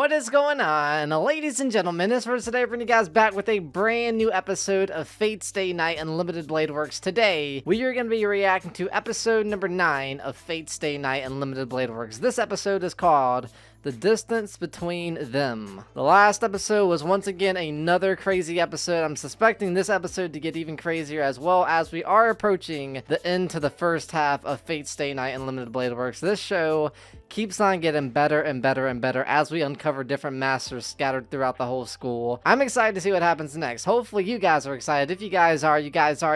What is going on, ladies and gentlemen? This for today, bringing you guys back with a brand new episode of Fate's Day Night Unlimited Blade Works. Today, we are going to be reacting to episode number 9 of Fate's Day Night Unlimited Blade Works. This episode is called The Distance Between Them. The last episode was once again another crazy episode. I'm suspecting this episode to get even crazier, as well as we are approaching the end to the first half of Fate's Day Night Unlimited Blade Works. This show keeps on getting better and better and better as we uncover different masters scattered throughout the whole school. I'm excited to see what happens next. Hopefully you guys are excited. If you guys are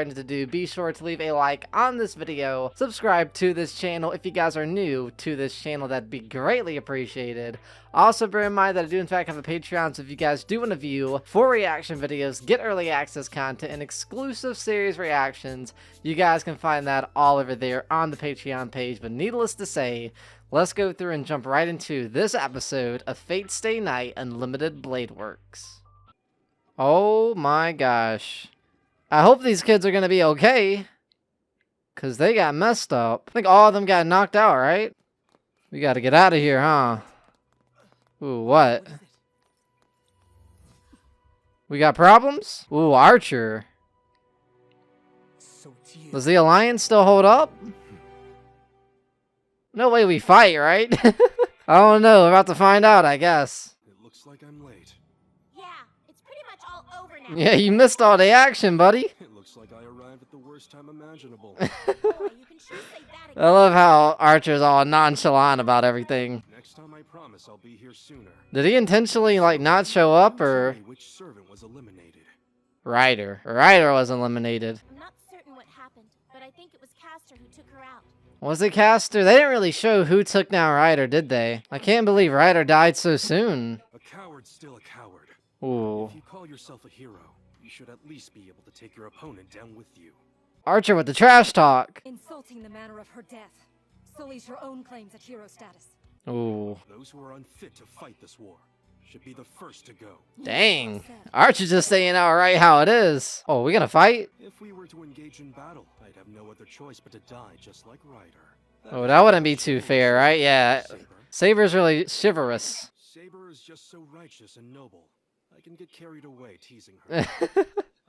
into to do, be sure to leave a like on this video. Subscribe to this channel. If you guys are new to this channel, that'd be greatly appreciated. Also, bear in mind that I do in fact have a Patreon, so if you guys do want to view full reaction videos, get early access content, and exclusive series reactions, you guys can find that all over there on the Patreon page. But needless to say, let's go through and jump right into this episode of Fate's Day Night Unlimited Blade Works. Oh my gosh. I hope these kids are going to be okay, because they got messed up. I think all of them got knocked out, right? We got to get out of here, huh? Ooh, what? We got problems? Ooh, Archer. Does the Alliance still hold up? No way we fight, right? I don't know. We're about to find out, I guess. It looks like I'm late. Yeah, it's pretty much all over now. Yeah, you missed all the action, buddy. It looks like I arrived at the worst time imaginable. Boy, you can sure say that again. I love how Archer's all nonchalant about everything. Next time I promise I'll be here sooner. Did he intentionally, like, not show up, or? Tell me which servant was eliminated. Ryder. Ryder was eliminated. I'm not certain what happened, but I think it was Castor who took her out. Was it Castor? They didn't really show who took down Ryder, did they? I can't believe Ryder died so soon. A coward's still a coward. Ooh. If you call yourself a hero, you should at least be able to take your opponent down with you. Archer with the trash talk. Insulting the manner of her death sullies her own claims at hero status. Ooh. Those who are unfit to fight this war should be the first to go. Dang. Archer's just saying out right how it is. Oh, we gonna fight? If we were to engage in battle, I'd have no other choice but to die just like Ryder. Oh, that wouldn't be too fair, right? Yeah. Saber. Saber's really chivalrous. Saber is just so righteous and noble. I can get carried away teasing her.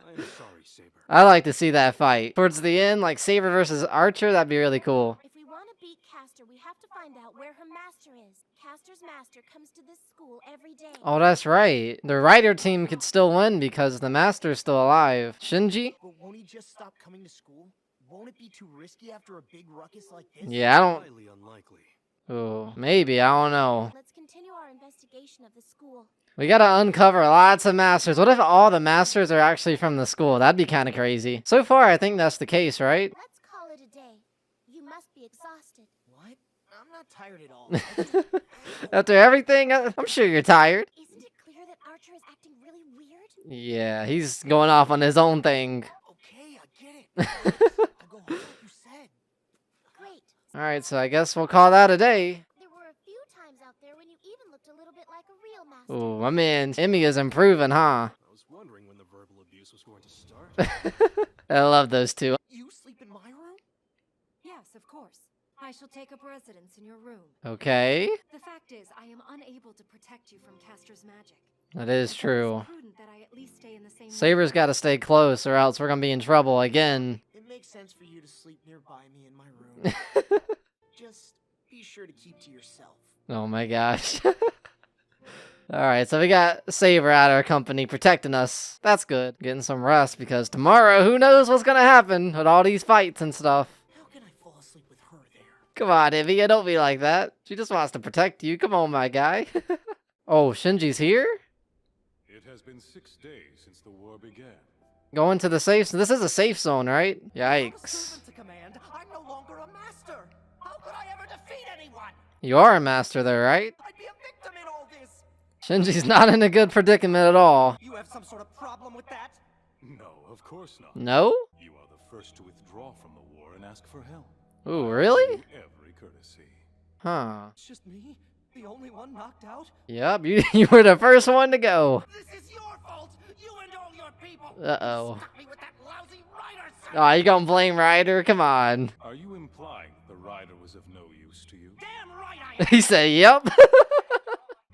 I'm sorry, Saber. I like to see that fight. Towards the end, like Saber versus Archer, that'd be really cool. If we want to beat Castor, we have to find out where her master is. Castor's master comes to this school every day. Oh, that's right. The Ryder team could still win because the Master's still alive. Shinji? But won't he just stop coming to school? Won't it be too risky after a big ruckus like this? Yeah, I don't... Highly unlikely. Oh, maybe. I don't know. Let's continue our investigation of the school. We gotta uncover lots of Masters. What if all the Masters are actually from the school? That'd be kind of crazy. So far, I think that's the case, right? Let's call it a day. You must be exhausted. What? I'm not tired at all. After everything, I'm sure you're tired. Isn't it clear that Archer is acting really weird? Yeah, he's going off on his own thing. Okay, I get it. I'll go home like you said. Great. Alright, so I guess we'll call that a day. There were a few times out there when you even looked a little bit like a real master. Ooh, my man, Emmy is improving, huh? I was wondering when the verbal abuse was going to start. I love those two. You sleep in my room? Yes, of course. I shall take up residence in your room. Okay, The fact is, I am unable to protect you from Castor's magic. that is true. It's prudent that I at least stay in the same Saber's gotta stay close or else we're gonna be in trouble again. It makes sense for you to sleep nearby me in my room. Just be sure to keep to yourself. Oh my gosh. Alright, so we got Saber out of our company protecting us. That's good. Getting some rest because tomorrow, who knows what's gonna happen with all these fights and stuff. How can I fall asleep with her there? Come on, Emmy, don't be like that. She just wants to protect you. Come on, my guy. Oh, Shinji's here? It has been 6 days since the war began. Going to the safe zone. This is a safe zone, right? Without a Yikes. servant to command, I'm no longer a master. How could I ever defeat anyone? You are a master though, right? I'd be a victim in all this. Shinji's not in a good predicament at all. You have some sort of problem with that? No, of course not. No? You are the first to withdraw from the war and ask for help. Ooh, really? Every courtesy. Huh. It's just me? The only one knocked out? Yep, you were the first one to go. This is your fault! You and all your people! Uh-oh. Stuck me with that lousy Ryder son! Oh, you gonna blame Ryder? Come on. Are you implying the rider was of no use to you? Damn right I am! He said, yep.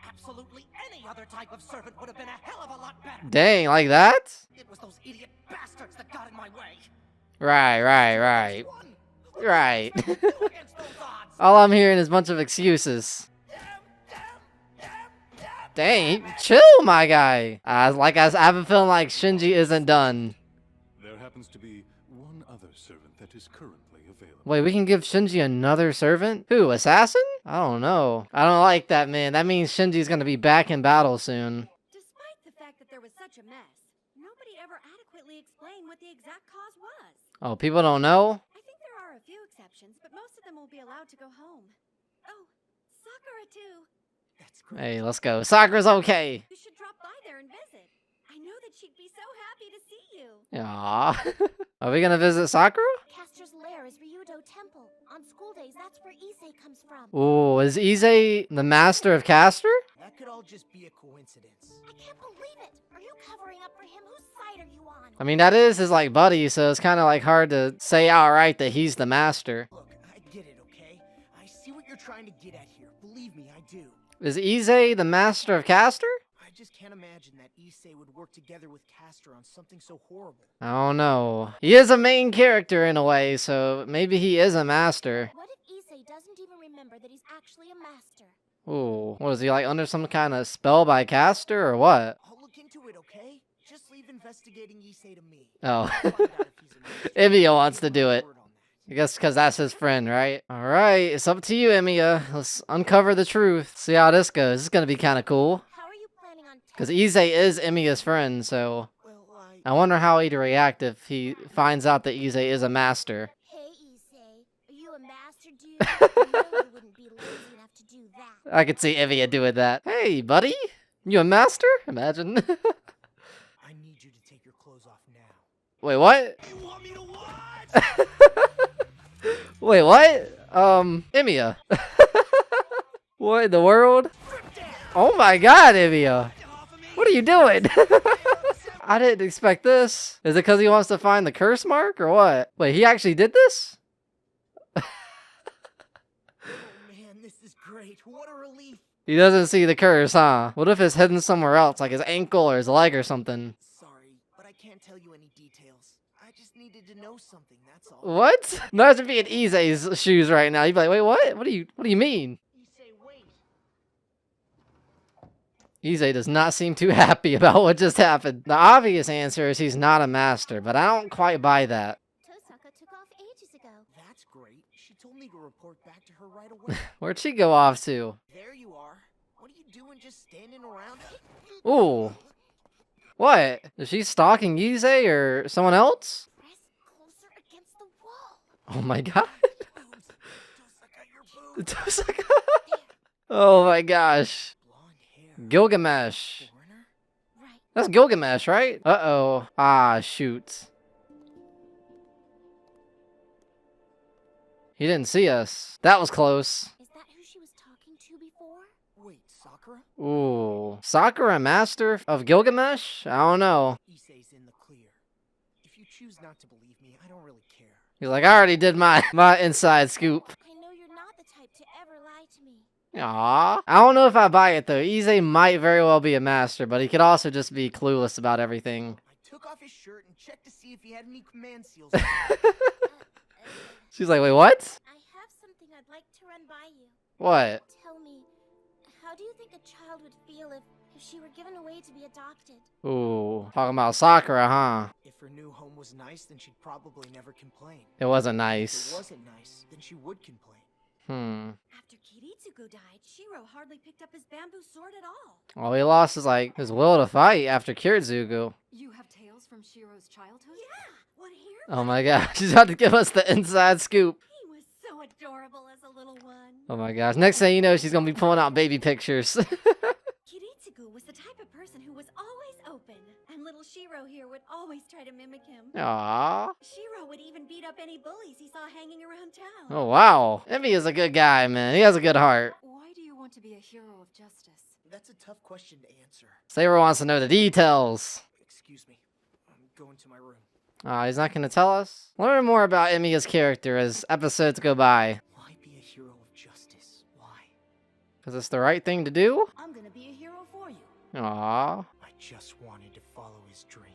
Absolutely Any other type of servant would have been a hell of a lot better. Dang, like that? It was those idiot bastards that got in my way. Right. Won. What Right. do against those odds? All I'm hearing is a bunch of excuses. Dang, chill, my guy. I have a feeling like Shinji isn't done. There happens to be one other servant that is currently available. Wait, we can give Shinji another servant? Who, assassin? I don't know. I don't like that, man. That means Shinji's gonna be back in battle soon. Despite the fact that there was such a mess, nobody ever adequately explained what the exact cause was. Oh, people don't know? I think there are a few exceptions, but most of them will be allowed to go home. Oh, Sakura too. That's great. Hey, let's go. Sakura's okay. You should drop by there and visit. I know that she'd be so happy to see you. Aww. Are we gonna visit Sakura? Caster's lair is Ryudo Temple. On school days, that's where Issei comes from. Ooh, is Issei the master of Castor? That could all just be a coincidence. I can't believe it. Are you covering up for him? Whose side are you on? I mean, that is his, like, buddy, so it's kind of, like, hard to say outright that he's the master. Look, I get it, okay? I see what you're trying to get at here. Believe me, I do. Is Issei the master of Castor? I just can't imagine that Issei would work together with Castor on something so horrible. I don't know. He is a main character in a way, so maybe he is a master. What if Issei doesn't even remember that he's actually a master? Ooh, what is he, like, under some kind of spell by Castor, or what? I'll look into it, okay? Just leave investigating Issei to me. Oh. I'll find out if he's a master. Emiya wants to do it. Word on that. I guess because that's his friend, right? Alright, it's up to you, Emiya. Let's uncover the truth. See how this goes. This is gonna be kind of cool. How are you planning on Because Issei is Emiya's friend, so... Well, I wonder how he'd react if he finds out that Issei is a master. Hey, Issei. Are you a master, dude? I know you wouldn't be lazy enough to do that. I could see Emiya doing that. Hey, buddy? You a master? Imagine. I need you to take your clothes off now. Wait, what? You want me to what? Wait, what? Emiya. What in the world? Oh my god, Emiya. What are you doing? I didn't expect this. Is it because he wants to find the curse mark or what? Wait, he actually did this? Oh man, this is great. What a relief. He doesn't see the curse, huh? What if it's hidden somewhere else, like his ankle or his leg or something? Sorry, but I can't tell you any details. I just needed to know something, that's all. What? Imagine being Issei's shoes right now. You'd be like, wait, what? What do you mean? Issei, wait. Issei does not seem too happy about what just happened. The obvious answer is he's not a master, but I don't quite buy that. Tosaka took off ages ago. That's great. She told me to report back to her right away. Where'd she go off to? There you are. What are you doing just standing around? Ooh. What? Is she stalking Issei or someone else? Press closer against the wall. Oh my god. Tosaka, your boobs. Tosaka. Oh my gosh. Blonde hair. Gilgamesh. Foreigner? Right. That's Gilgamesh, right? Uh-oh. Ah, shoot. He didn't see us. That was close. Is that who she was talking to before? Wait, Sakura? Ooh. Sakura, master of Gilgamesh? I don't know. Issei's in the clear. If you choose not to believe me, I don't really care. He's like, I already did my inside scoop. I know you're not the type to ever lie to me. Aww. I don't know if I buy it though. Issei might very well be a master, but he could also just be clueless about everything. I took off his shirt and checked to see if he had any command seals. She's like, wait, what? I have something I'd like to run by you. What? Tell me, how do you think a child would feel if she were given away to be adopted? Ooh. Talking about Sakura, huh? If her new home was nice, then she'd probably never complain. It wasn't If nice. it wasn't nice, then she would complain. After Kiritsugo died, Shiro hardly picked up his bamboo sword at all. Well, he lost his will to fight after Kiritsugu. You have tales from Shiro's childhood? Yeah, what here? Oh my gosh, she's about to give us the inside scoop. He was so adorable as a little one. Oh my gosh, next thing you know, she's gonna be pulling out baby pictures. Kiritsugu was the type of person who was always open, and little Shiro here would always try to mimic him. Aww. Shiro would even beat up any bullies he saw hanging around town. Oh wow. Emmy is a good guy, man. He has a good heart. Why do you want to be a hero of justice? That's a tough question to answer. Saber wants to know the details. Excuse me. I'm going to my room. He's not gonna tell us? Learn more about Emiya's character as episodes go by. Why be a hero of justice? Why? Because it's the right thing to do? I'm gonna be a hero for you. Aww. I just wanted to follow his dream.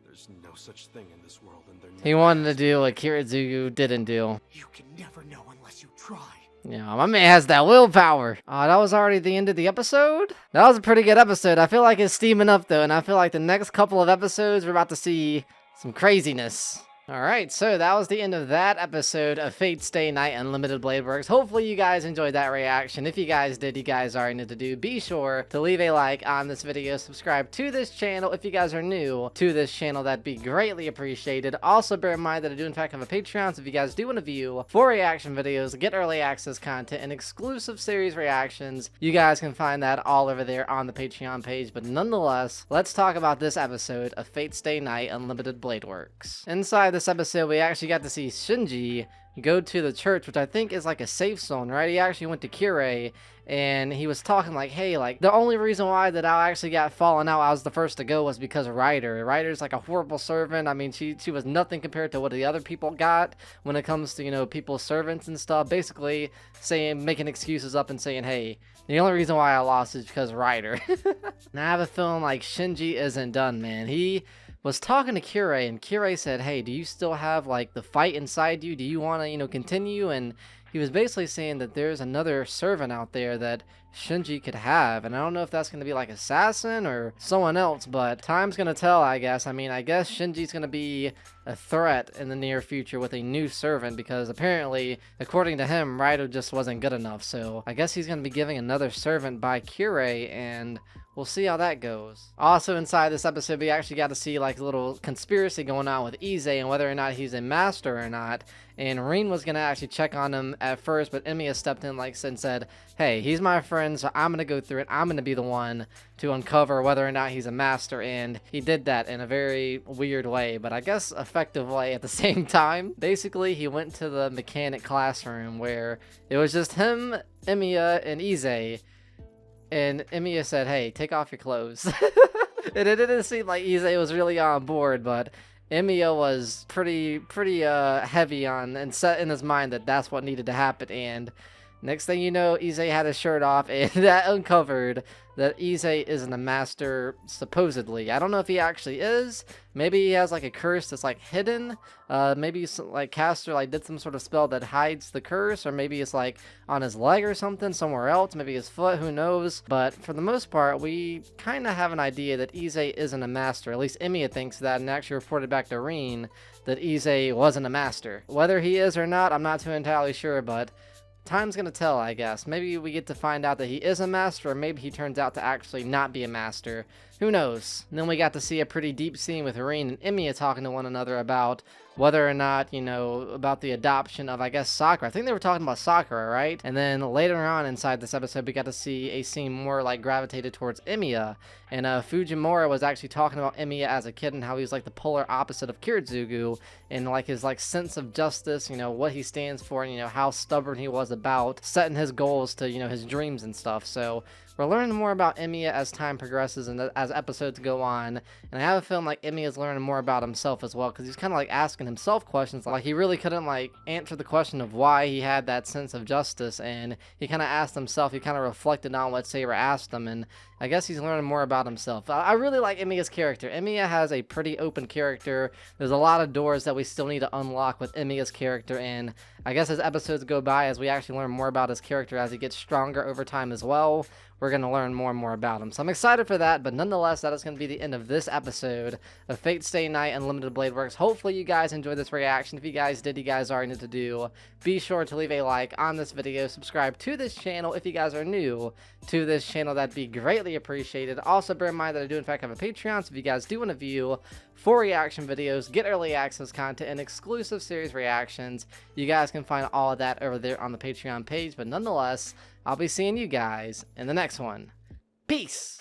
There's no such thing in this world, and there He never wanted to has do what Kirizugu didn't do. You can never know unless you try. Yeah, my man has that willpower. That was already the end of the episode. That was a pretty good episode. I feel like it's steaming up though, and I feel like the next couple of episodes we're about to see some craziness. Alright, so that was the end of that episode of Fate Stay Night Unlimited Blade Works. Hopefully you guys enjoyed that reaction. If you guys did, you guys already know to do. Be sure to leave a like on this video, subscribe to this channel. If you guys are new to this channel, that'd be greatly appreciated. Also bear in mind that I do in fact have a Patreon, so if you guys do want to view full reaction videos, get early access content, and exclusive series reactions, you guys can find that all over there on the Patreon page. But nonetheless, let's talk about this episode of Fate Stay Night Unlimited Blade Works. Inside this episode, we actually got to see Shinji go to the church, which I think is like a safe zone, right? He actually went to Kirei, and he was talking like, hey, like, the only reason why that I actually got fallen out, I was the first to go, was because of Ryder. Ryder's like a horrible servant. I mean, she was nothing compared to what the other people got when it comes to, you know, people's servants and stuff. Basically saying, making excuses up and saying, hey, the only reason why I lost is because of Ryder. And I have a feeling like Shinji isn't done, man. He was talking to Kirei, and Kirei said, hey, do you still have like the fight inside you? Do you want to, you know, continue? And he was basically saying that there's another servant out there that Shinji could have, and I don't know if that's going to be like Assassin or someone else, but time's going to tell, I guess. I mean, I guess Shinji's going to be a threat in the near future with a new servant, because apparently, according to him, Raito just wasn't good enough, so I guess he's going to be giving another servant by Kirei, and we'll see how that goes. Also, inside this episode, we actually got to see like a little conspiracy going on with Ize and whether or not he's a master or not. And Rin was going to actually check on him at first, but Emiya stepped in like and said, hey, he's my friend, so I'm going to go through it. I'm going to be the one to uncover whether or not he's a master. And he did that in a very weird way, but I guess effective way at the same time. Basically, he went to the mechanic classroom where it was just him, Emiya, and Ize. And Emiya said, hey, take off your clothes. And it didn't seem like Ize was really on board, but Emiya was pretty heavy on and set in his mind that that's what needed to happen. And next thing you know, Ize had his shirt off, and that uncovered that Ize isn't a master, supposedly. I don't know if he actually is. Maybe he has like a curse that's like hidden. Maybe like Caster like did some sort of spell that hides the curse, or maybe it's like on his leg or something, somewhere else, maybe his foot, who knows. But for the most part, we kind of have an idea that Ize isn't a master. At least Emiya thinks that, and actually reported back to Rin that Ize wasn't a master. Whether he is or not, I'm not too entirely sure, but time's gonna tell, I guess. Maybe we get to find out that he is a master, or maybe he turns out to actually not be a master. Who knows? And then we got to see a pretty deep scene with Rin and Emiya talking to one another about whether or not, you know, about the adoption of, I guess, Sakura. I think they were talking about Sakura, right? And then later on inside this episode, we got to see a scene more like gravitated towards Emiya. And Fujimura was actually talking about Emiya as a kid and how he was like the polar opposite of Kirizugu, and like his like sense of justice, you know, what he stands for, and, you know, how stubborn he was about setting his goals to, you know, his dreams and stuff. So we're learning more about Emiya as time progresses and as episodes go on, and I have a feeling like Emiya's learning more about himself as well, because he's kind of like asking himself questions. Like, he really couldn't like answer the question of why he had that sense of justice, and he kind of asked himself, he kind of reflected on what Saber asked him, and I guess he's learning more about himself. I really like Emiya's character. Emiya has a pretty open character. There's a lot of doors that we still need to unlock with Emiya's character, and I guess as episodes go by, as we actually learn more about his character, as he gets stronger over time as well, we're going to learn more and more about him. So I'm excited for that, but nonetheless, that is going to be the end of this episode of Fate Stay Night Unlimited Blade Works. Hopefully you guys enjoyed this reaction. If you guys did, you guys already know to do. Be sure to leave a like on this video, subscribe to this channel if you guys are new to this channel. That'd be greatly appreciated. Also, bear in mind that I do in fact have a Patreon, so if you guys do want to view full reaction videos, get early access content, and exclusive series reactions, you guys can find all of that over there on the Patreon page. But nonetheless, I'll be seeing you guys in the next one. Peace!